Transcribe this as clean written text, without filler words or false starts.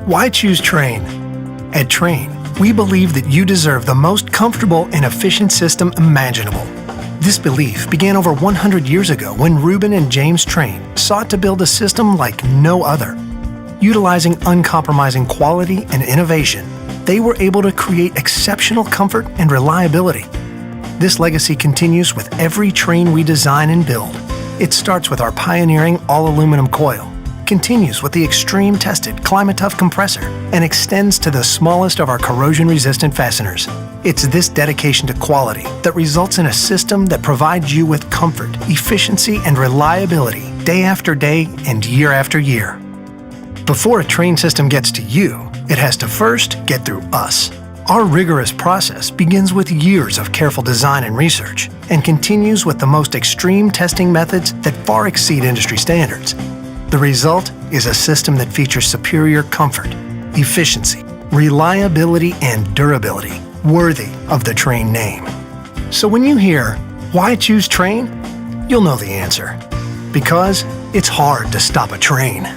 Why choose Trane? At Trane, we believe that you deserve the most comfortable and efficient system imaginable. This belief began over 100 years ago when Reuben and James Trane sought to build a system like no other. Utilizing uncompromising quality and innovation, they were able to create exceptional comfort and reliability. This legacy continues with every Trane we design and build. It starts with our pioneering all-aluminum coil, continues with the extreme-tested Climate-Tough compressor, and extends to the smallest of our corrosion-resistant fasteners. It's this dedication to quality that results in a system that provides you with comfort, efficiency, and reliability day after day and year after year. Before a Trane system gets to you, it has to first get through us. Our rigorous process begins with years of careful design and research and continues with the most extreme testing methods that far exceed industry standards. The result is a system that features superior comfort, efficiency, reliability, and durability, worthy of the Trane name. So when you hear, "Why choose Trane?" you'll know the answer. Because it's hard to stop a train.